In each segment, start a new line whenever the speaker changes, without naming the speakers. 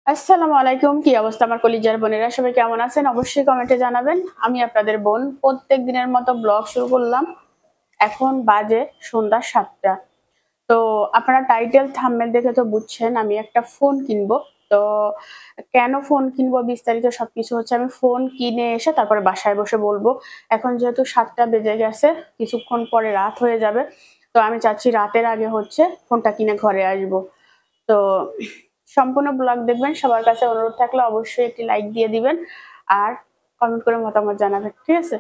আসসালামু আলাইকুম। কি অবস্থা আমার কলিজার বোনেরা? সবাই কেমন আছেন? অবশ্যই কমেন্টে জানাবেন। আমি আপনাদের বোন। প্রত্যেক দিনের মতো ব্লগ শুরু করলাম। এখন বাজে সন্ধ্যা ৭টা। তো আপনারা টাইটেল থাম্বনেল দেখে তো বুঝছেন আমি একটা ফোন কিনবো। তো কেন ফোন কিনবো বিস্তারিত সবকিছু হচ্ছে আমি ফোন কিনে এসে তারপরে বাসায় বসে বলবো। এখন যেহেতু ৭টা বেজে গেছে, কিছুক্ষণ পরে রাত হয়ে যাবে। তো আমি চাচ্ছি রাতের আগে হচ্ছে ফোনটা কিনে ঘরে আসবো। তো সম্পূর্ণ ব্লগ দেখবেন। সবার কাছে অনুরোধ থাকলে অবশ্যই একটি লাইক দিয়ে দিবেন আর কমেন্ট করে মতামত জানাবেন, ঠিক আছে?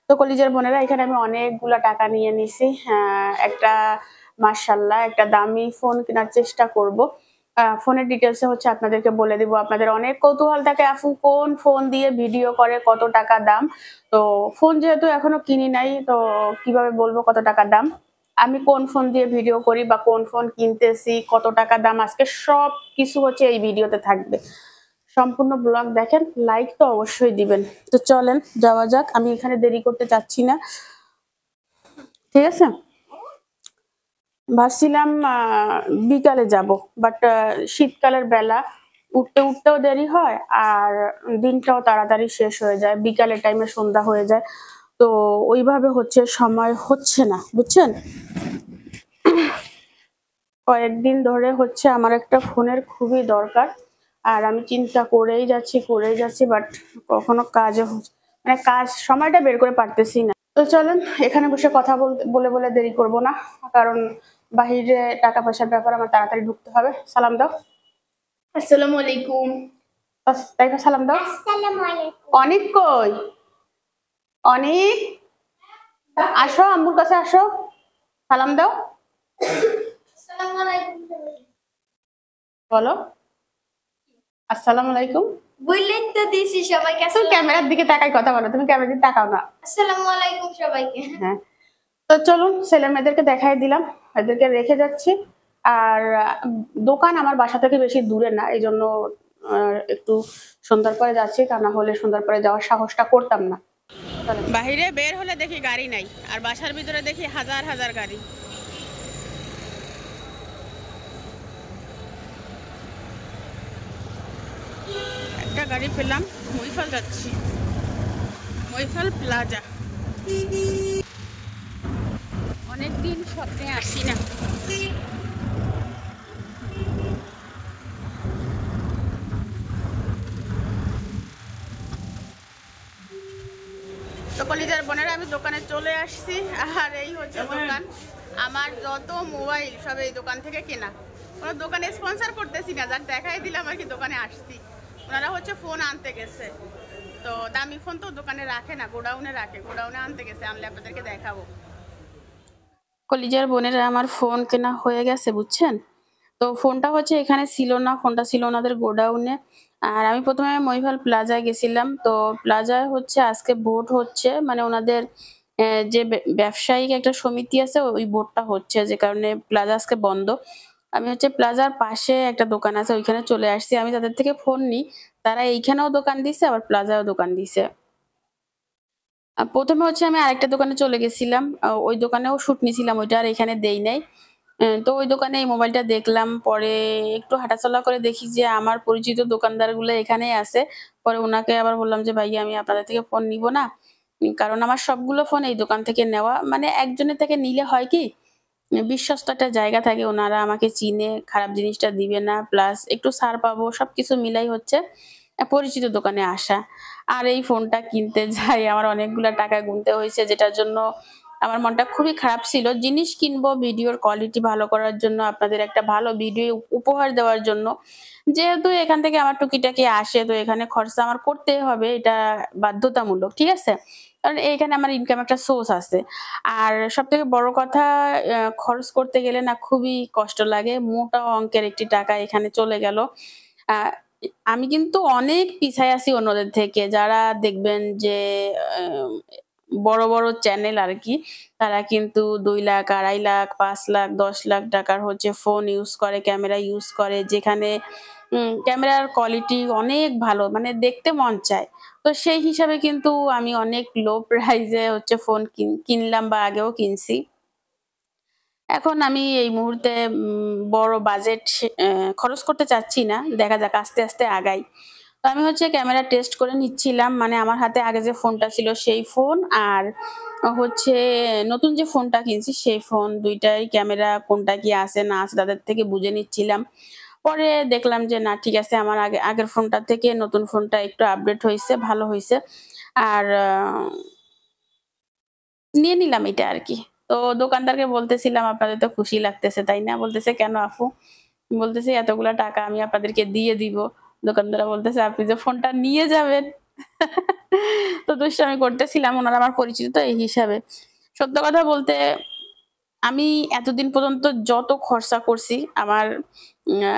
তো কলিজার বোনেরা, এখানে আমি অনেকগুলা টাকা নিয়ে নিছি। একটা মাশাআল্লাহ একটা দামি ফোন কেনার চেষ্টা করব। ফোনের ডিটেইলস হচ্ছে আপনাদেরকে বলে দিব। আপনাদের অনেক কৌতূহল থাকে আপু কোন ফোন দিয়ে ভিডিও করে, কত টাকা দাম? তো ফোন যেহেতু এখনো কিনি নাই, তো কিভাবে বলবো কত টাকা দাম? আমি কোন ফোন দিয়ে ভিডিও করি বা কোন ফোন কিনতেছি, কত টাকা দাম, আজকে সবকিছু হচ্ছে এই ভিডিওতে থাকবে। সম্পূর্ণ ব্লগ দেখেন, লাইক তো অবশ্যই দিবেন। তো চলেন যাওয়া যাক, আমি এখানে দেরি করতে চাচ্ছি না, ঠিক আছে? ভাবছিলাম বিকালে যাব, বাট শীতকালের বেলা উঠতেও দেরি হয় আর দিনটাও তাড়াতাড়ি শেষ হয়ে যায়, বিকালের টাইমে সন্ধ্যা হয়ে যায়। তো ওইভাবে হচ্ছে সময় হচ্ছে না, বুঝছেন? কয়েকদিন ধরে হচ্ছে আমার একটা ফোনের খুবই দরকার। আর আমি চিন্তা করেই যাচ্ছি, বাট কখনো কাজও মানে কাজ সময়টা বের করে পারতেছি না। তো চলুন এখানে বসে কথা বলে দেরি করব না, কারণ বাহিরে টাকা পয়সার ব্যাপার আমার তাড়াতাড়ি ঢুকতে হবে। সালাম দাও।
আসসালামু আলাইকুম।
বাস তাইবা, সালাম দাও।
আসসালামু আলাইকুম।
অনেক কই? অনেক, আসো আম্মুর কাছে আসো, সালাম দাও।
আসসালামু আলাইকুম।
বলো আসসালামু আলাইকুম।
বললেন তো দিছি সবাইকে।
তুমি ক্যামেরার দিকে তাকাই কথা বলো, তুমি ক্যামেরার দিকে তাকাও না।
আসসালামু আলাইকুম সবাইকে।
হ্যাঁ, তো চলুন ছেলে মেয়েদেরকে দেখাই দিলাম, এদেরকে রেখে যাচ্ছি। আর দোকান আমার বাসা থেকে বেশি দূরে না, এই জন্য একটু সন্ধ্যার পরে যাচ্ছি, তা না হলে সন্ধ্যার পরে যাওয়ার সাহসটা করতাম না। বাহিরে বের হলে দেখি গাড়ি নাই, আর বাসার ভিতরে দেখি হাজার হাজার গাড়ি। একটা গাড়ি পেলাম, মহিফাল যাচ্ছি, মহিফাল প্লাজা। অনেকদিন স্বপ্নে আসি না। তো কলিজার বোনেরা, আমি দোকানে চলে আসছি, আর এই হচ্ছে দোকান। আমার যত মোবাইল সব এই দোকান থেকে কেনা। কোনো দোকানে স্পন্সর করতেছি না, যার দেখাই দিলাম আর কি দোকানে আসছি। ওনারা হচ্ছে ফোন আনতে গেছে, তো দামি ফোন তো দোকানে রাখে না, গোডাউনে রাখে, গোডাউনে আনতে গেছে, আনলে আপনাদেরকে দেখাবো। কলিজার বোনেরা, আমার ফোন কেনা হয়ে গেছে, বুঝছেন? তো ফোনটা হচ্ছে এখানে ছিল না, ফোনটা ছিল ওনাদের গোডাউনে। আর আমি প্রথমে মহিপাল প্লাজায় গেছিলাম। তো প্লাজায় হচ্ছে আজকে ভোট হচ্ছে, মানে ওনাদের যে ব্যবসায়িক একটা সমিতি আছে, ওই ভোটটা হচ্ছে, যে কারণে প্লাজা আজকে বন্ধ। আমি হচ্ছে প্লাজার পাশে একটা দোকান আছে, ওইখানে চলে আসছি। আমি তাদের থেকে ফোন নিই, তারা এইখানেও দোকান দিছে, আবার প্লাজায়ও দোকান দিছে। প্রথমে হচ্ছে আমি আরেকটা দোকানে চলে গেছিলাম, ওই দোকানেও শুট নিছিলাম, ওইটা আর এখানে দেই নাই। তো ওই দোকানে এই মোবাইলটা দেখলাম, পরে একটু হাঁটাচলা করে দেখি যে আমার পরিচিত দোকানদারগুলো এখানেই আছে। পরে ওনাকে আবার বললাম যে, "ভাইয়া আমি আপনাদের থেকে ফোন নিব না।" কারণ আমার সবগুলো ফোন এই দোকান থেকে নেওয়া। মানে একজনের থেকে নিলে হয় কি, বিশ্বস্ত একটা জায়গা থাকে, ওনারা আমাকে চিনে, খারাপ জিনিসটা দিবে না, প্লাস একটু ছাড় পাবো। সবকিছু মিলাই হচ্ছে পরিচিত দোকানে আসা। আর এই ফোনটা কিনতে যাই আমার অনেকগুলা টাকা গুনতে হয়েছে, যেটার জন্য আমার মনটা খুবই খারাপ ছিল। জিনিস কিনবো ভিডিওর কোয়ালিটি ভালো করার জন্য, আপনাদের একটা ভালো ভিডিও উপহার দেওয়ার জন্য। যেহেতু এখান থেকে আমার টুকিটাকি আসে, তো এখানে খরচা আমার করতেই হবে, এটা বাধ্যতামূলক, ঠিক আছে? কারণ এইখানে আমার ইনকাম একটা সোর্স আছে। আর সবথেকে বড় কথা, খরচ করতে গেলে না খুবই কষ্ট লাগে। মোটা অঙ্কের একটি টাকা এখানে চলে গেল। আ আমি কিন্তু অনেক পিছায় আছি অন্যদের থেকে। যারা দেখবেন যে আ বড়, বড় চ্যানেল আরকি, তারা কিন্তু ২ লাখ, ২.৫ লাখ, ৫ লাখ, ১০ লাখ টাকার হচ্ছে ফোন ইউজ করে, ক্যামেরা ইউজ করে, যেখানে ক্যামেরার কোয়ালিটি অনেক ভালো, মানে দেখতে মন চায়। তো সেই হিসাবে কিন্তু আমি অনেক লো প্রাইস এ হচ্ছে ফোন কিনলাম বা আগেও কিনছি। এখন আমি এই মুহূর্তে বড় বাজেট খরচ করতে চাচ্ছি না, দেখা যাক আস্তে আস্তে আগাই। তো আমি হচ্ছে ক্যামেরা টেস্ট করে নিচ্ছিলাম, মানে আমার হাতে আগে যে ফোনটা ছিল সেই ফোন আর হচ্ছে নতুন যে ফোনটা কিনছি সেই ফোন, দুইটাই ক্যামেরা কোনটা কি আছে না আছে তাদের থেকে বুঝে নিচ্ছিলাম। পরে দেখলাম যে না ঠিক আছে, আমার আগের ফোনটা থেকে নতুন ফোনটা একটু আপডেট হয়েছে, ভালো হয়েছে। আর নিয়ে নিলাম এটা আরকি। তো দোকানদারকে বলতেছিলাম, "আপনাদের তো খুশি লাগতেছে, তাই না?" বলতেছে, "কেন আপু?" বলতেছি, "এতগুলা টাকা আমি আপনাদেরকে দিয়ে দিব।" দোকানদাররা বলতেছে, "আপনি যে ফোনটা নিয়ে যাবেন।" তো দুষ্টামি করতেছিলাম। উনারা আমার পরিচিত তো এই হিসাবে। সত্য কথা বলতে আমি এতদিন পর্যন্ত যত খরচা করছি আমার আ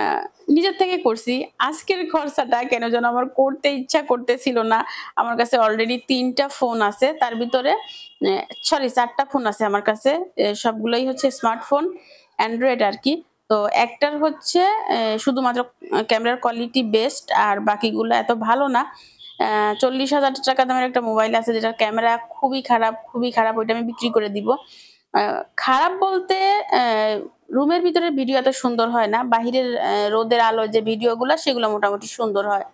নিজের থেকে করছি। আজকের খরচাটা কেন যেন আমার করতে ইচ্ছা করতেছিল না। আমার কাছে অলরেডি ৩ টা ফোন আছে। তার ভিতরে সরি ৪ টা ফোন আছে আমার কাছে। সবগুলাই হচ্ছে স্মার্টফোন, অ্যান্ড্রয়েড আরকি। তো একটার হচ্ছে শুধুমাত্র ক্যামেরার কোয়ালিটি বেস্ট আর বাকিগুলা এত ভালো না। ৳৪০,০০০ দামের একটা মোবাইল আছে যেটার ক্যামেরা খুবই খারাপ, খুবই খারাপ। ওইটা আমি বিক্রি করে দিব। আ খারাপ বলতে অ্যা রুমের ভিতরের ভিডিও এত সুন্দর হয় না। বাহিরের রোদের আলোয় যে ভিডিওগুলা সেগুলো মোটামুটি সুন্দর হয়।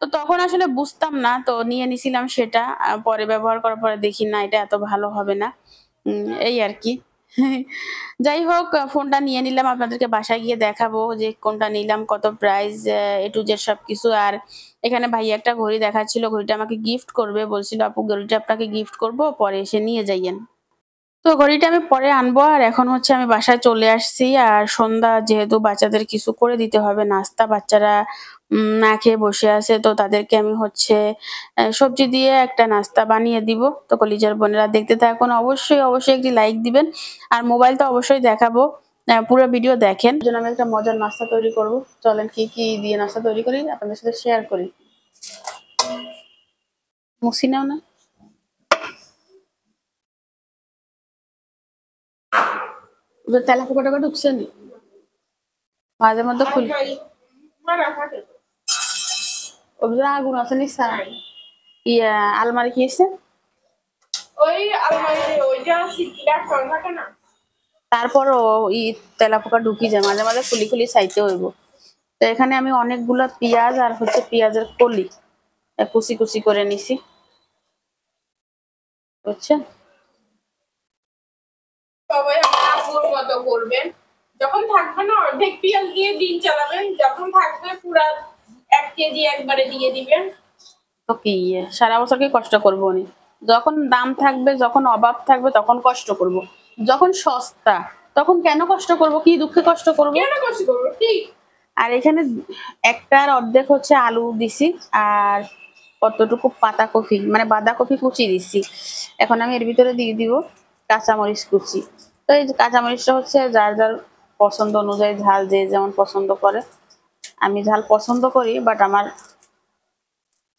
তো তখন আসলে বুঝতাম না। তো নিয়ে নিছিলাম সেটা। পরে ব্যবহার করার পরে দেখি না এটা এত ভালো হবে না। এই আরকি। যাই হোক ফোনটা নিয়ে নিলাম। আপনাদেরকে বাসায় গিয়ে দেখাবো যে কোনটা নিলাম, কত প্রাইস A to Z সবকিছু। আর এখানে ভাইয়া একটা ঘড়ি দেখাচ্ছিল। ঘড়িটা আমাকে গিফট করবে। বলছিল, "আপু ঘড়িটা আপনাকে গিফট করব। পরে এসে নিয়ে যাইয়েন।" তো ঘড়িটা আমি পরে আনবো। আর এখন হচ্ছে আমি বাসায় চলে আসছি। আর সন্ধ্যা যেহেতু বাচ্চাদের কিছু করে দিতে হবে নাস্তা, বাচ্চারা না খেয়ে বসে আছে। তো তাদেরকে আমি হচ্ছে সবজি দিয়ে একটা নাস্তা বানিয়ে দিব। তো কলিজার বোনেরা দেখতে থাকুন। অবশ্যই, অবশ্যই একটি লাইক দিবেন। আর মোবাইল তো অবশ্যই দেখাবো। পুরো ভিডিও দেখেন। এর জন্য আমি একটা মজার নাস্তা তৈরি করব। চলেন কি, কি দিয়ে নাস্তা তৈরি করি আপনাদের সাথে শেয়ার করি। মুছি নাও না? ওদের তেলাপোকা টোকা ঢুকছে নি? মাঝে মধ্যে খুলি। ওগুলো আগুন আছে নিশ্চয়। ইয়া আলমারি কি আছে?
ওই আলমারিতে ওইটা সিটটা কম থাকে না।
তারপরও তেলাপোকা ঢুকি যায় মাঝে মাঝে, খুলি খুলি চাইতে হইব। তো এখানে আমি অনেকগুলা পেঁয়াজ আর হচ্ছে পেঁয়াজের কলি কুচি কুচি করে নিছি, বুঝছেন?
সবাই আমার আব্বুর মতো করবেন। যখন থাকবে না অর্ধেক পেঁয়াজ দিয়ে দিন চালাবেন, যখন থাকবে পুরা ১ কেজি একবারে দিয়ে দিবেন।
তো কি সারা বছর কি কষ্ট করবো নি? যখন দাম থাকবে, যখন অভাব থাকবে তখন কষ্ট করব। যখন সস্তা তখন কেন কষ্ট করব? কি দুঃখে কষ্ট করব?
কেন কষ্ট করবো? ঠিক।
আর এখানে একটার অর্ধেক হচ্ছে আলু দিছি আর কতটুকু পাতাকপি মানে বাঁধাকপি কুচি দিছি। এখন আমি এর ভিতরে দিয়ে দিব কাঁচামরিচ কুচি। তো এই যে কাঁচামরিচটা হচ্ছে যার যার পছন্দ অনুযায়ী ঝাল যে যেমন পছন্দ করে। আমি ঝাল পছন্দ করি বাট আমার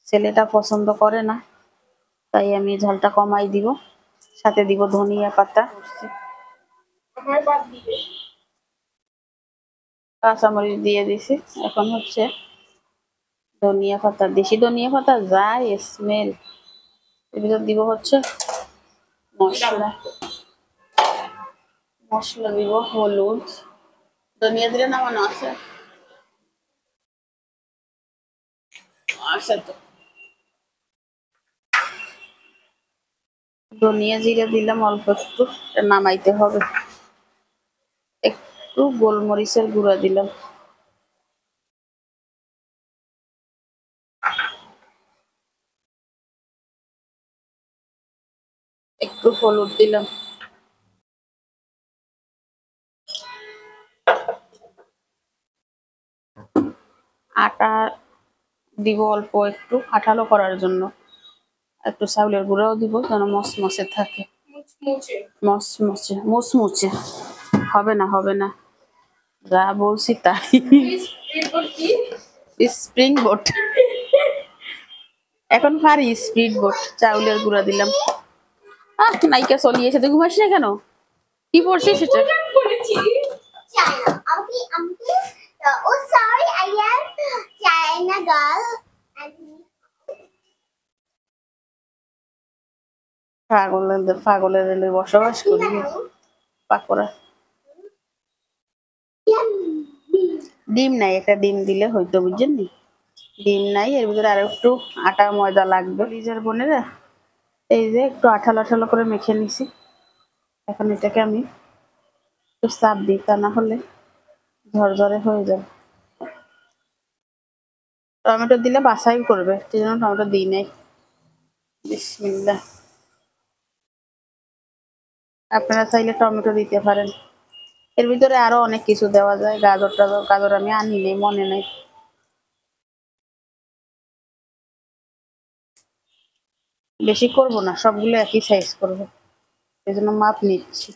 ছেলেটা পছন্দ করে না, তাই আমি ঝালটা কমাই দিব। সাথে দিব ধনিয়া পাতা,
আমার বাদ দিবে।
কাঁচামরিচ দিয়ে দিছি। এখন হচ্ছে ধনিয়া পাতা, দেশি ধনিয়া পাতা যা স্মেল। এর ভিতর দিব হচ্ছে মশলা, মশলা দিব হলুদ, ধনিয়া দিলে নামানো আছে। আচ্ছা, তো ধনিয়া জিরা দিলাম অল্প একটু, এটা নামাইতে হবে। একটু গোলমরিচের গুঁড়া দিলাম, একটু হলুদ দিলাম, আটা দিব অল্প একটু আঠালো করার জন্য, একটু চাউলের গুঁড়াও দিব যেন মচমচে থাকে।
মুচমুচে।
মচমচে মুচমুচে হবে না, হবে না, যা বলছি তাই।
এরপর কি?
স্প্রিং বোট এখন পারি, স্পিড বোট। চাউলের গুঁড়া দিলাম। নাইকা চলিয়েছে, তুই ঘুমাস না কেন? কি পড়ছিস সেটা?
পূজা করেছি।
China. Oh, sorry, I am China girl. And
পাগলের পাগলের বসবাস করি পাকোড়া। ডিম নাই, একটা ডিম দিলে হয়তো, বুঝছেন নি? ডিম নাই, এর ভিতরে আর একটু আটা ময়দা লাগবে। লিজার বোনেরা, এই যে একটু আঠালো আঠালো করে মেখে নিছি। এখন এটাকে আমি একটু চাপ দিই, তা না হলে ঝরঝরে হয়ে যাবে। টমেটো দিলে বাছাই করবে, সেই জন্য টমেটো দিই নাই। বিসমিল্লাহ। আপনারা চাইলে টমেটো দিতে পারেন। এর ভিতরে আরো অনেক কিছু দেওয়া যায়, গাজর টাজর, গাজর আমি আনি নেই, মনে নেই। বেশি করব না, সবগুলো একই সাইজ করবো, এই জন্য মাপ নিচ্ছি।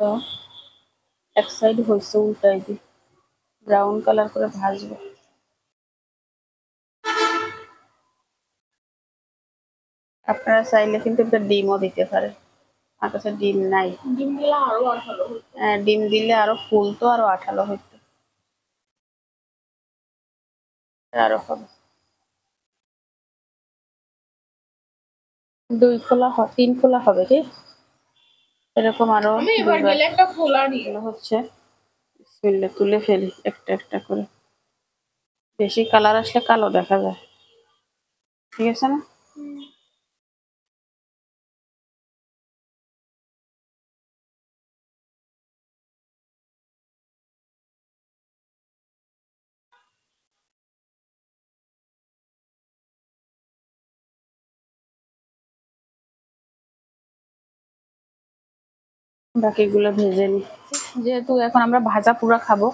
তো এক সাইড হয়েছে, উল্টাই দিই, ব্রাউন কালার করে ভাজবো। আপনারা চাইলে কিন্তু একটা ডিমও দিতে পারেন, আমার কাছে ডিম নাই।
ডিম দিলে আরো আঠালো হতো।
ডিম দিলে আরো ফুলতো, আরো আঠালো হইতো, আরো হবে। 2 খোলা 3 খোলা হবে কি এরকম, আরো
আমি এবার গেলে একটা খোলা নিয়ে
হচ্ছে। বিসমিল্লাহ, তুলে ফেলি একটা একটা করে। বেশি কালার আসলে কালো দেখা যায়, ঠিক আছে না? বাকিগুলো ভেজে নি। যেহেতু এখন আমরা ভাজা পুরা খাবো,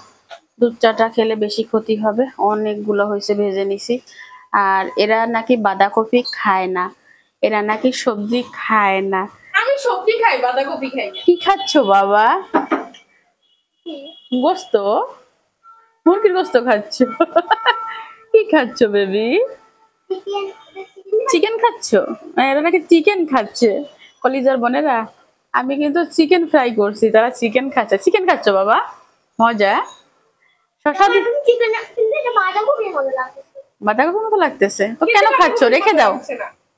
দুধ চাটা খেলে বেশি ক্ষতি হবে, অনেকগুলো হয়েছে, ভেজে নিছি। আর এরা নাকি বাঁধাকপি খায় না, এরা নাকি সবজি খায় না।
আমি সবজি খাই, বাঁধাকপি খাই না।
কি খাচ্ছ বাবা? গোস্ত? মুরগির গোস্ত খাচ্ছ? কি খাচ্ছ বেবি? চিকেন খাচ্ছ? এরা নাকি চিকেন খাচ্ছে। কলিজার বোনেরা, আমি কিন্তু চিকেন ফ্রাই করছি, তারা চিকেন খাচ্ছে। চিকেন খাচ্ছ বাবা? মজা। শশা বাঁধাকপির মতো লাগতেছে তো, কেন খাচ্ছ? রেখে দাও,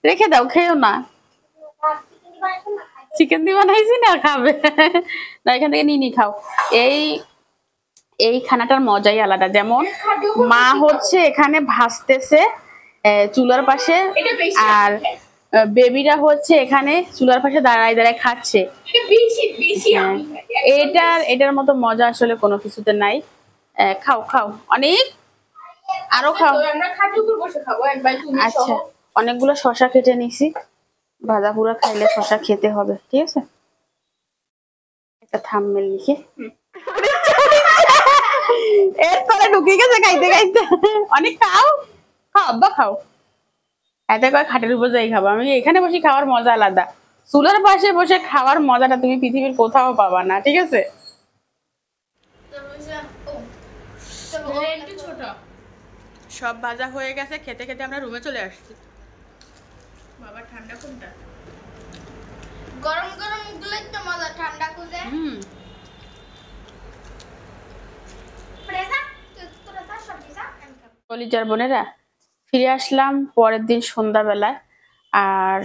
রেখে দাও, খেও না। চিকেন দিয়ে বানাইছি না, খাবে না, এখান থেকে নিয়ে খাও। এই এই খানাটার মজাই আলাদা। যেমন মা হচ্ছে এখানে ভাজতেছে চুলার পাশে, আর বেবিরা হচ্ছে এখানে চুলার পাশে দাঁড়ায় দাঁড়ায় খাচ্ছে। এটার মতো মজা আসলে কোনো কিছুতে নাই। খাও খাও, অনেক আরো খাও। আচ্ছা, অনেকগুলো শশা কেটে নিছি, ভাজা পুরা খাইলে শশা খেতে হবে, ঠিক আছে? একটা থাম্বনেল লিখে এরপরে ঢুকে গেছে খাইতে খাইতে। অনেক খাও, খাও আব্বা খাও। এতে করে খাটের উপর যাই খাবো, আমি এখানে বসে খাওয়ার মজা আলাদা। চুলার পাশে বসে খাওয়ার মজাটা তুমি পৃথিবীর কোথাও পাবা না, ঠিক আছে? সব ভাজা হয়ে গেছে, খেতে খেতে আমরা রুমে চলে আসছি। বাবা ঠান্ডা কোনটা?
গরম গরম গুলো তো মজা, ঠান্ডা খুঁজে
কলিজার বোনেরা, ফিরে আসলাম পরের দিন সন্ধ্যাবেলায়। আর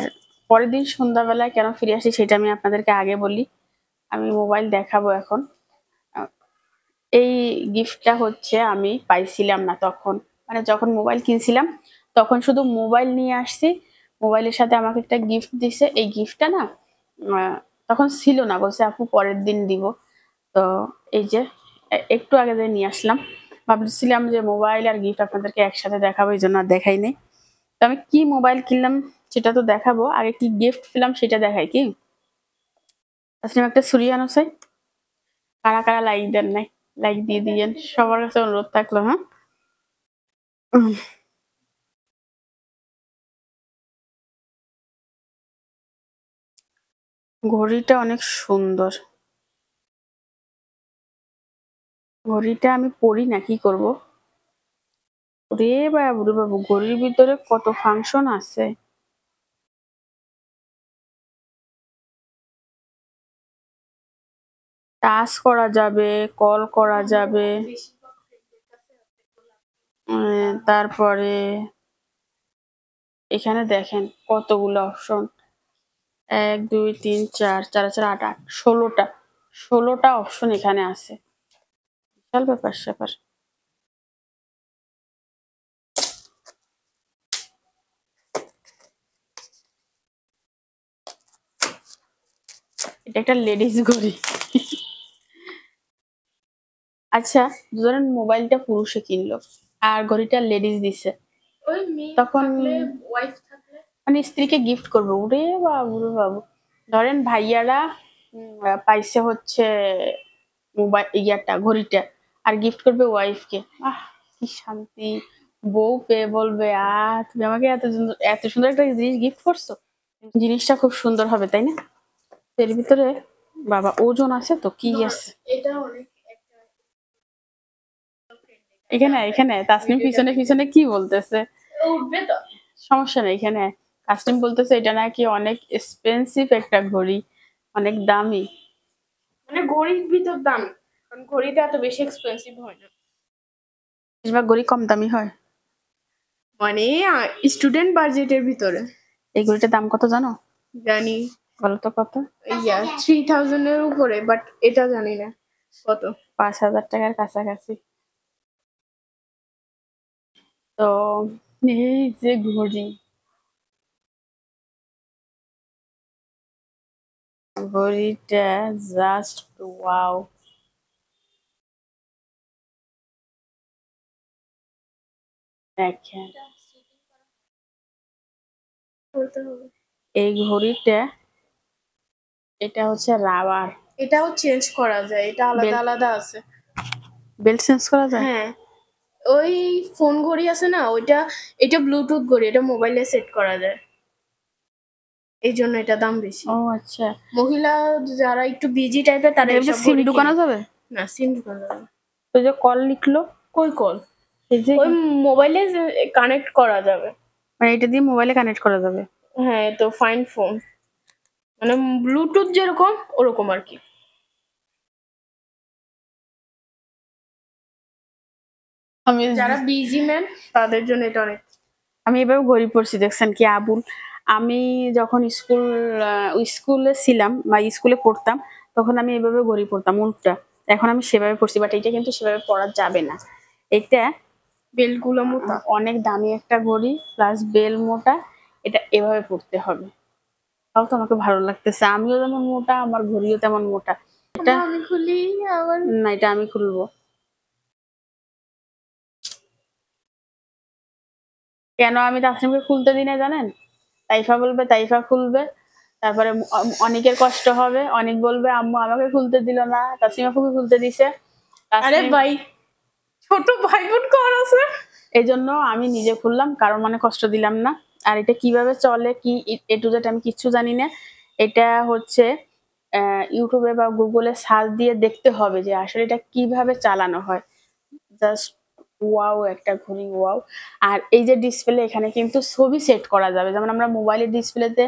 পরের দিন সন্ধ্যাবেলায় কেন ফিরে আসি সেটা আমি আপনাদেরকে আগে বলি। আমি মোবাইল দেখাবো এখন। এই গিফটটা হচ্ছে আমি পাইছিলাম না তখন, মানে যখন মোবাইল কিনছিলাম তখন শুধু মোবাইল নিয়ে আসছি, মোবাইলের সাথে আমাকে একটা গিফট দিছে। এই গিফটটা না তখন ছিল না, বলছে আপু পরের দিন দিব। তো এই যে একটু আগে যে নিয়ে আসলাম, ভাবছিলাম যে মোবাইল আর গিফট আপনাদেরকে একসাথে দেখাবো, এই জন্য আর দেখাই নেই। তো আমি কি মোবাইল কিনলাম সেটা তো দেখাবো, আগে কি গিফট পেলাম সেটা দেখাই। কি আসলে একটা ছুরি আনো চাই, কারা কারা লাইক দেন নাই, লাইক দিয়ে দিয়েন, সবার কাছে অনুরোধ থাকলো। হ্যাঁ, ঘড়িটা অনেক সুন্দর, ঘড়িটা আমি পরি না, কি করবো রে বাবু রে বাবু, ঘড়ির ভিতরে কত ফাংশন আছে। টাচ করা যাবে, কল করা যাবে। তারপরে এখানে দেখেন কতগুলো অপশন, 1 2 3 4 4 4 8 8 16টা অপশন এখানে আছে। বিশাল ব্যাপার স্যাপার। এটা একটা লেডিস ঘড়ি। আচ্ছা, ধরেন মোবাইলটা পুরুষে কিনলো আর ঘড়িটা লেডিস দিছে,
ওই মেয়ে
তখন
থাকলে, ওয়াইফ থাকলে
মানে স্ত্রীকে গিফট করবে। ওরে বাবু রে বাবু, ধরেন ভাইয়ারা পাইছে হচ্ছে মোবাইল ইয়াটা ঘড়িটা, আর গিফট করবে ওয়াইফকে। আহ, কি শান্তি। বউ পেয়ে বলবে, তুমি আমাকে এত সুন্দর একটা জিনিস গিফট করছো। জিনিসটা খুব সুন্দর হবে, তাই না? এর ভিতরে বাবা ওজন আছে তো, কি আছে
এটা অনেক একটা
এখানে? এখানে তাসনিম পিছনে পিছনে কি বলতেছে?
উঠবে তো।
সমস্যা নেই। এখানে তাসনিম বলতেছে এটা নাকি অনেক এক্সপেন্সিভ একটা ঘড়ি, অনেক দামি।
মানে ঘড়ির ভিতর দাম, কারণ ঘড়িটা এত বেশি এক্সপেন্সিভ হয় না।
বেশিরভাগ ঘড়ি কম দামি হয়।
মানে স্টুডেন্ট বাজেটের ভিতরে।
এই ঘড়িটার দাম কত জানো?
জানি,
বলো তো কত?
3000 এর উপরে, বাট এটা জানি না কত।
5,000 টাকার কাছাকাছি। তো এই যে ঘড়ি, ঘড়িটা জাস্ট ওয়াও। দেখেন
বলতে হবে
এই ঘড়িটা, এটা হচ্ছে রাবার।
এটাও চেঞ্জ করা যায়, এটা আলাদা
বেল্ট,
আলাদা আছে।
বেল্ট চেঞ্জ করা যায়?
হ্যাঁ, ওই ফোন ঘড়ি আছে না ওইটা, এটা ব্লুটুথ ঘড়ি, এটা মোবাইলে সেট করা যায়, এই জন্য এটা দাম বেশি।
ও আচ্ছা,
মহিলা যারা একটু বিজি টাইপের তারা
এটা
এসব
সিম
ঘড়ি
ঢুকানো
কিনে।
যাবে?
না, সিম ঢুকানো যাবে না।
তো যে কল লিখলো,
কই কল?
এই যে
ওই মোবাইলে কানেক্ট করা যাবে।
মানে এটা দিয়ে মোবাইলে কানেক্ট করা যাবে?
হ্যাঁ, তো ফাইন ফোন, মানে ব্লুটুথ যেরকম ওরকম আর কি।
আমি
যারা বিজি ম্যান তাদের জন্য এটা অনেক।
আমি এভাবে ঘড়ি পড়ছি, দেখছেন কি আবুল। আমি যখন স্কুলে ছিলাম বা স্কুলে পড়তাম, তখন আমি এভাবে ঘড়ি পড়তাম উল্টা। এখন আমি সেভাবে পড়ছি, বাট এটা কিন্তু সেভাবে পড়া যাবে না। এটা
বেলগুলো মোটা।
অনেক দামি একটা ঘড়ি, প্লাস বেল মোটা। এটা এভাবে পড়তে হবে। তাও তো আমাকে ভালো লাগতেছে, আমিও যেমন মোটা, আমার ঘড়িও তেমন মোটা। এটা
আমি খুলি আবার।
না, এটা আমি খুলবো। কেন আমি তাসনিমকে খুলতে দিই না জানেন? তাইফা বলবে, তাইফা খুলবে। তারপরে অনেকের কষ্ট হবে, অনেক বলবে আম্মু আমাকে খুলতে দিল না, তাসনিম আপুকে খুলতে দিছে।
আরে ভাই, ছোট ভাই বোন কর আছে।
এই জন্য আমি নিজে খুললাম, কারণ মানে কষ্ট দিলাম না। আর এটা কিভাবে চলে, কি এ টু জেড আমি কিচ্ছু জানি না। এটা হচ্ছে ইউটিউবে বা গুগলে সার্চ দিয়ে দেখতে হবে যে আসলে এটা কিভাবে চালানো হয়। জাস্ট ওয়াও একটা ঘড়ি, ওয়াও। আর এই যে ডিসপ্লে, এখানে কিন্তু ছবি সেট করা যাবে, যেমন আমরা মোবাইলের ডিসপ্লেতে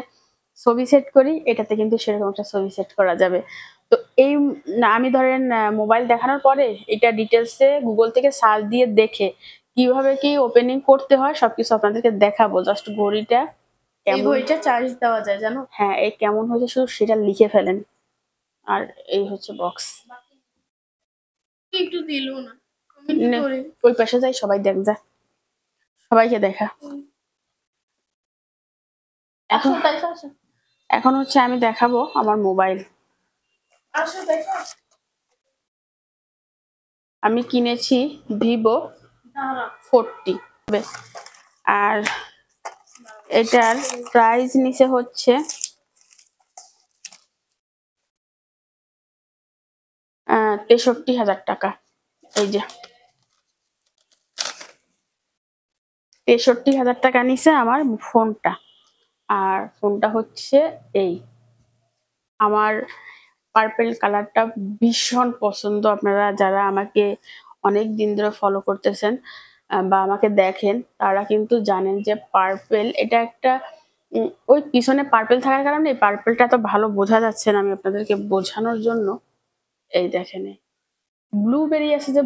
ছবি সেট করি, এটাতে কিন্তু সেরকম একটা ছবি সেট করা যাবে। তো এই আমি ধরেন মোবাইল দেখানোর পরে এটা ডিটেলসে গুগল থেকে সার্চ দিয়ে দেখে কিভাবে কি ওপেনিং করতে হয় সবকিছু আপনাদেরকে দেখাবো। জাস্ট ঘড়িটা
এই
কেমন,
ঘড়িটা চার্জ দেওয়া যায় জানো?
হ্যাঁ এই কেমন হয়েছে শুধু সেটা লিখে ফেলেন। আর এই হচ্ছে বক্স।
একটু দিল না, আমি কি করি?
ওই পাশে যাই, সবাই দেখ যা, সবাইকে দেখা।
আসো
এখন
তাইফা, আসো
এখন হচ্ছে আমি দেখাবো আমার মোবাইল।
আসো তাইফা।
আমি কিনেছি ভিভো
দাঁড়া।
40, আর এটার প্রাইস নিচে হচ্ছে 63,000 টাকা। এই যে 63,000 টাকা নিচে আমার ফোনটা। আর ফোনটা হচ্ছে এই, আমার পার্পেল কালারটা ভীষণ পছন্দ। আপনারা যারা আমাকে অনেক দিন ধরে ফলো করতেছেন বা আমাকে দেখেন, তারা কিন্তু জানেন যে পার্পেল এটা একটা ওই পিছনে পার্পেল থাকার কারণে এই পার্পেলটা এত ভালো বোঝা যাচ্ছে না। আমি আপনাদেরকে বোঝানোর জন্য এই দেখেন, ব্লুবেরি আছে যে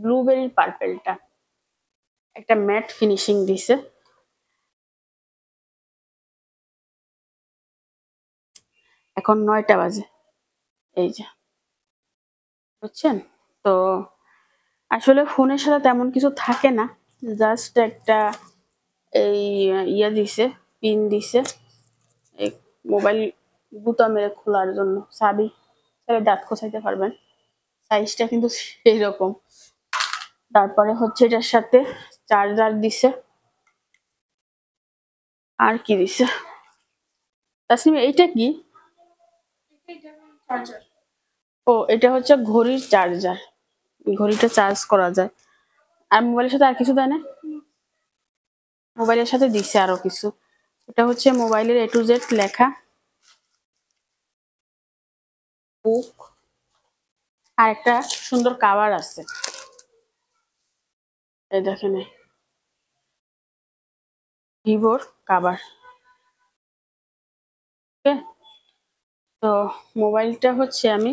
ব্লুবেরির পার্পেলটা, একটা ম্যাট ফিনিশিং দিছে। এখন 9টা বাজে, এই যে বুঝছেন। তো আসলে ফোনের সাথে তেমন কিছু থাকে না, জাস্ট একটা এই দিছে, পিন দিছে এই মোবাইল গুতা মেরে খোলার জন্য, চাবি দাঁত খোঁচাইতে পারবেন, সাইজটা কিন্তু সেই রকম। তারপরে হচ্ছে এটার সাথে চার্জার দিছে, আর কি দিছে তাসনিম, এইটা কি?
চার্জার।
ও, এটা হচ্ছে ঘড়ির চার্জার, ঘড়িটা চার্জ করা যায়। আর মোবাইলের সাথে আর কিছু দেয় না? মোবাইলের সাথে দিছে আরো কিছু। এটা হচ্ছে মোবাইলের A to Z লেখা, বুক, আর একটা সুন্দর কাভার আছে, এই দেখেন ভিভোর কাভার। ওকে, তো মোবাইলটা হচ্ছে আমি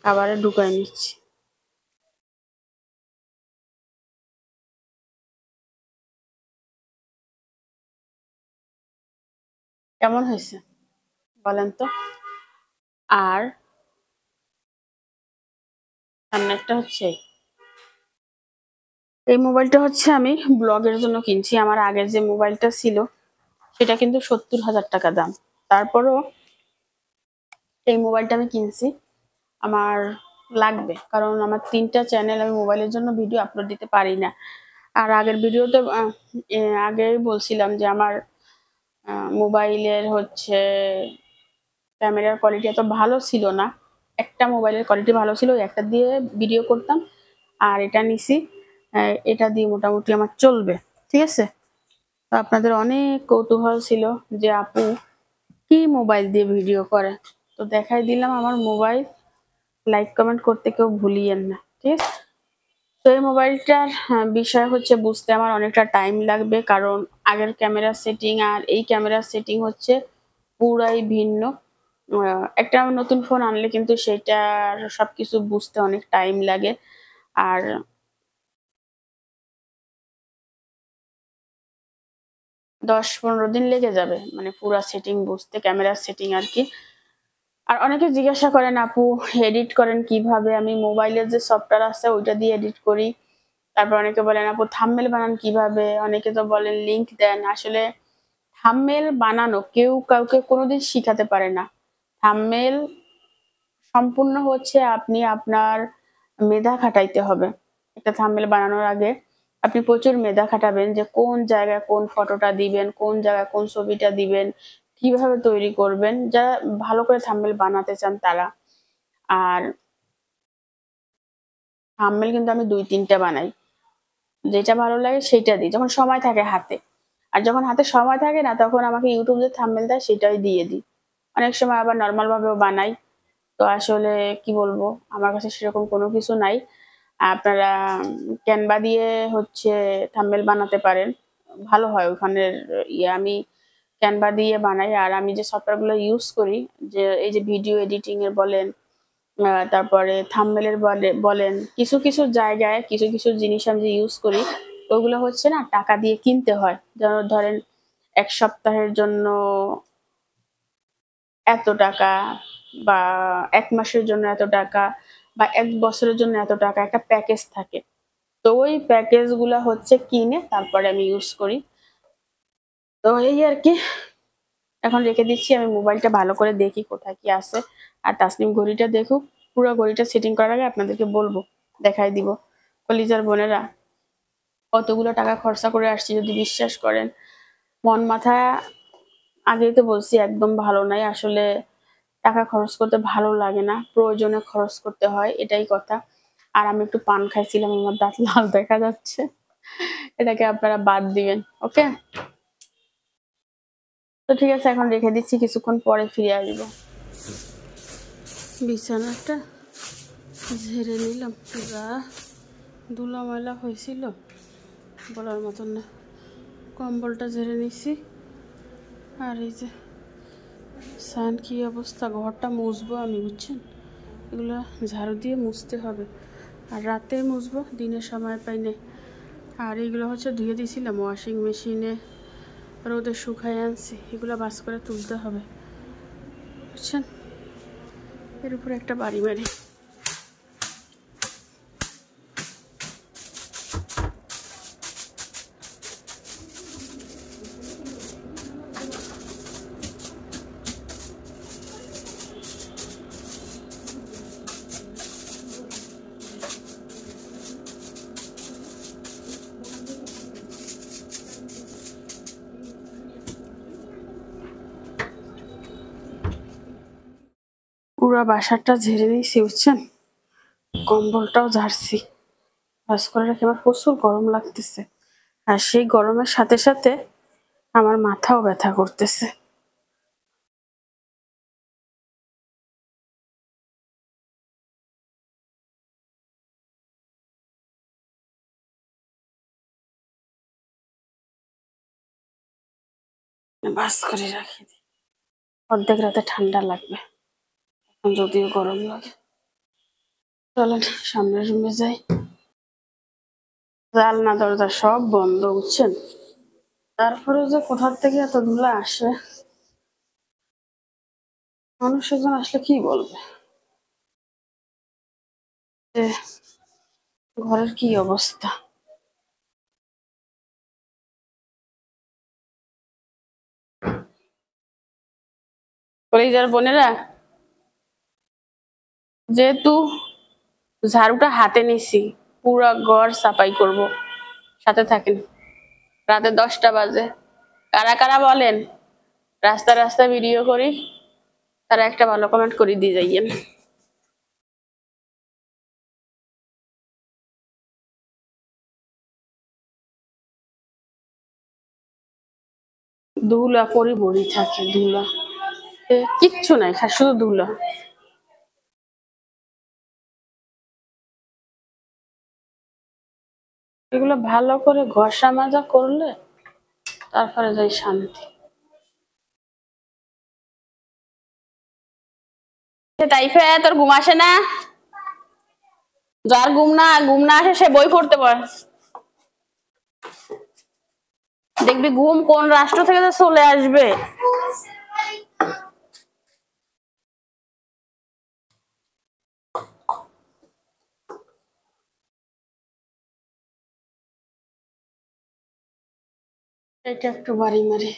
কাভারে ঢুকাই নিচ্ছি। কেমন হয়েছে বলেন তো? আর সামনেরটা হচ্ছে এই মোবাইলটা হচ্ছে আমি ব্লগের জন্য কিনছি। আমার আগের যে মোবাইলটা ছিল সেটা কিন্তু 70,000 টাকা দাম। তারপরও এই মোবাইলটা আমি কিনছি, আমার লাগবে, কারণ আমার 3টা চ্যানেল, আমি মোবাইলের জন্য ভিডিও আপলোড দিতে পারি না। আর আগের ভিডিওতে আগেই বলছিলাম যে আমার মোবাইলের হচ্ছে ক্যামেরার কোয়ালিটি এত ভালো ছিল না। একটা মোবাইলের কোয়ালিটি ভালো ছিল, একটা দিয়ে ভিডিও করতাম, আর এটা নিছি, এটা দিয়ে মোটামুটি আমার চলবে, ঠিক আছে। তো আপনাদের অনেক কৌতূহল ছিল যে আপু কি মোবাইল দিয়ে ভিডিও করে, তো দেখাই দিলাম আমার মোবাইল। লাইক কমেন্ট করতে কেউ ভুলিয়েন না, ঠিক আছে। তো এই মোবাইলটার বিষয় হচ্ছে বুঝতে আমার অনেকটা টাইম লাগবে, কারণ আগের ক্যামেরা সেটিং আর এই ক্যামেরা সেটিং হচ্ছে পুরাই ভিন্ন। একটা নতুন ফোন আনলে কিন্তু সেটার সবকিছু বুঝতে অনেক টাইম লাগে, আর 10-15 দিন লেগে যাবে, মানে পুরা সেটিং বুঝতে, ক্যামেরার সেটিং আর কি। আর অনেকে জিজ্ঞাসা করেন আপু এডিট করেন কিভাবে? আমি মোবাইলের যে সফটওয়্যার আছে ওইটা দিয়ে এডিট করি। তারপর অনেকে বলেন আপু থাম্বনেল বানান কিভাবে? অনেকে তো বলেন লিংক দেন। আসলে থাম্বনেল বানানো কেউ কাউকে কোনোদিন শিখাতে পারে না। থাম্বনেল সম্পূর্ণ হচ্ছে আপনি আপনার মেধা খাটাইতে হবে। একটা থাম্বনেল বানানোর আগে আপনি প্রচুর মেধা খাটাবেন, যে কোন জায়গায় কোন ফটোটা দিবেন, কোন জায়গায় কোন ছবিটা দিবেন, কিভাবে তৈরি করবেন, যারা ভালো করে থাম্বনেল বানাতে চান তারা। আর থাম্বনেল কিন্তু আমি 2-3টা বানাই, যেটা ভালো লাগে সেটা দিই যখন সময় থাকে হাতে। আর যখন হাতে সময় থাকে না তখন আমাকে ইউটিউব যে থাম্বনেল দেয় সেটাই দিয়ে দিই। অনেক সময় আবার নর্মাল ভাবেও বানাই। তো আসলে কি বলবো, আমার কাছে সেরকম কোনো কিছু নাই। আপনারা ক্যানভা দিয়ে হচ্ছে থাম্বনেল বানাতে পারেন, ভালো হয় ওখানের আমি ক্যানভা দিয়ে বানাই। আর আমি যে সফটওয়্যারগুলো ইউজ করি, যে এই যে ভিডিও এডিটিং এর বলেন, তারপরে থাম্বনেলের বলেন, কিছু কিছু জায়গায় কিছু কিছু জিনিস আমি যে ইউজ করি ওগুলো হচ্ছে না টাকা দিয়ে কিনতে হয়। যেমন ধরেন 1 সপ্তাহের জন্য এত টাকা, বা 1 মাসের জন্য এত টাকা, বা 1 বছরের জন্য এত টাকা, একটা প্যাকেজ থাকে। তো ওই প্যাকেজ গুলা হচ্ছে কিনে তারপরে আমি ইউজ করি। তো এই আর কি, এখন রেখে দিচ্ছি, আমি মোবাইলটা ভালো করে দেখি কোথায় কি আছে। আর তাসনিম ঘড়িটা দেখুক, পুরো ঘড়িটা সেটিং করার আগে আপনাদেরকে বলবো, দেখাই দিব। কলিজার বোনেরা, কতগুলো টাকা খরচা করে আসছি যদি বিশ্বাস করেন। মন মাথা আগেই তো বলছি একদম ভালো নাই। আসলে টাকা খরচ করতে ভালো লাগে না, প্রয়োজনে খরচ করতে হয়, এটাই কথা। আর আমি একটু পান খাইছিলাম, আমার দাঁত লাল দেখা যাচ্ছে, এটাকে আপনারা বাদ দিবেন, ওকে। তো ঠিক আছে, এখন রেখে দিচ্ছি, কিছুক্ষণ পরে ফিরে আসবো। বিছানাটা ঝেড়ে নিলাম, যা ধুলা ময়লা হয়েছিল বলার মতন না। কম্বলটা ঝেড়ে নিছি, আর এই যে সান কি অবস্থা, ঘরটা মুছবো আমি, বুঝছেন, এগুলো ঝাড়ু দিয়ে মুছতে হবে। আর রাতে মুছবো, দিনের সময় পাই না। আর এগুলো হচ্ছে ধুয়ে দিয়েছিলাম ওয়াশিং মেশিনে, রোদে শুকায় আনছি, এগুলো বাস করে তুলতে হবে বুঝছেন। এর উপরে একটা বাড়ি মারি। পুরো বাসাটা ঝেড়ে নিয়েছি বুঝছেন, কম্বলটাও ঝাড়ছি, বাস করে রেখে আমার প্রচুর গরম লাগতেছে। আর সেই গরমের সাথে সাথে আমার মাথাও ব্যথা করতেছে। বাস করে রাখি দিই, অর্ধেক রাতে ঠান্ডা লাগবে, এখন যদিও গরম লাগে। চলেন সামনের রুমে যাই। জানলা দরজা সব বন্ধ বুঝছেন, তারপরে যে কোথার থেকে এত ধুলা আসে, মানুষজন আসলে কি বলবে যে ঘরের কি অবস্থা। কলিজার বোনেরা, যেহেতু ঝাড়ুটা হাতে নিছি, পুরো ঘর সাফাই করব, সাথে থাকেন। রাতে 10টা বাজে, কারা কারা বলেন রাস্তা রাস্তা ভিডিও করি, তারা একটা ভালো কমেন্ট করে দিয়ে যাইয়েন। ধুলা পরি বড়ি থাকে, ধুলা কিচ্ছু নাই, শুধু ধুলা। এগুলো ভালো করে ঘষা মাজা করলে তারপরে যাই শান্তি। তাইফে তোর ঘুম আসে না? যার ঘুম না আসে সে বই পড়তে পারে, দেখবি ঘুম কোন রাষ্ট্র থেকে চলে আসবে। এটা একটু বাড়ি মারি।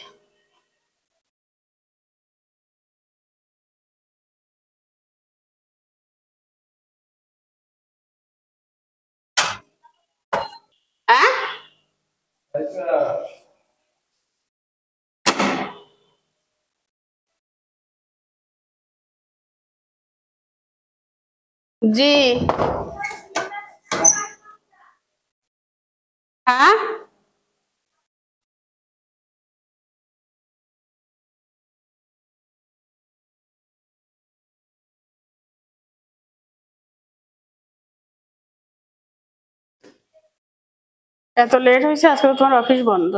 জি হ্যাঁ, এত লেট হয়েছে, আজকে তো তোমার অফিস বন্ধ।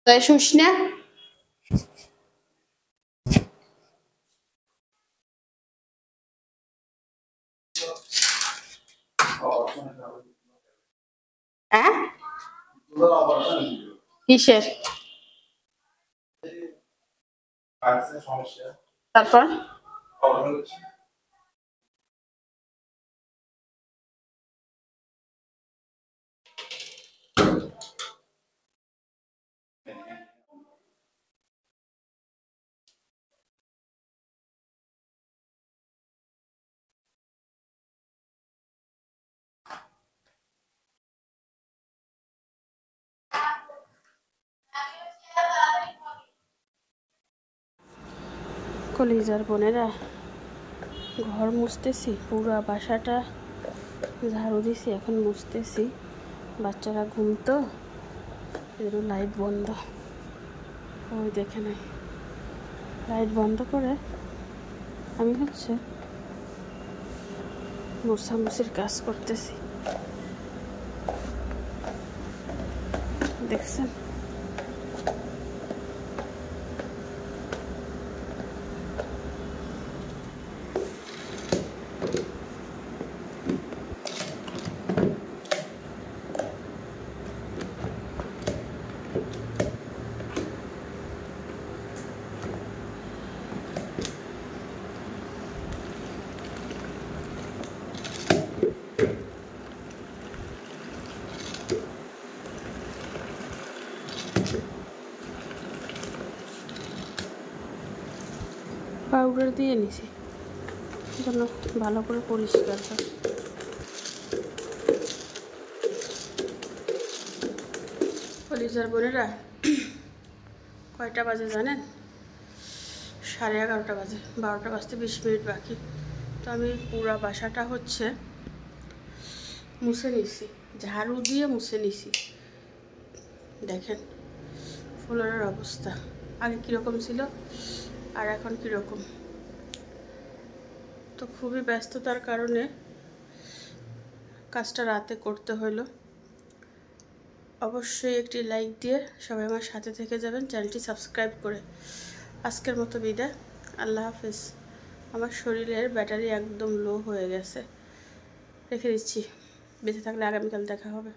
তাই শুস না? হ্যাঁ কিসের? তারপর কলিজার বোনেরা, ঘর মুছতেছি, পুরো বাসাটা ঝাড়ু দিছি, এখন মুছতেছি। বাচ্চারা ঘুম তো, এর লাইট বন্ধ, ওই দেখে নাই, লাইট বন্ধ করে আমি হচ্ছে মোছামুছির কাজ করতেছি, দেখছেন। পাউডার দিয়ে নিছি যেন ভালো করে পরিষ্কার হয়। কলিজার বোনেরা, কয়টা বাজে জানেন? 11:30 বাজে, 12টা বাজতে 20 মিনিট বাকি। তো আমি পুরা বাসাটা হচ্ছে মুছে নিছি, ঝাড়ু দিয়ে মুছে নিছি। দেখেন ফ্লোরের অবস্থা আগে কীরকম ছিল আর এখন কীরকম। তো খুবই ব্যস্ততার কারণে কাজটা রাতে করতে হলো। অবশ্যই একটি লাইক দিয়ে সবাই আমার সাথে থেকে যাবেন, চ্যানেলটি সাবস্ক্রাইব করে। আজকের মতো বিদায়, আল্লাহ হাফেজ। আমার শরীরের ব্যাটারি একদম লো হয়ে গেছে, রেখে দিচ্ছি। বেঁচে থাকলে আগামীকাল দেখা হবে।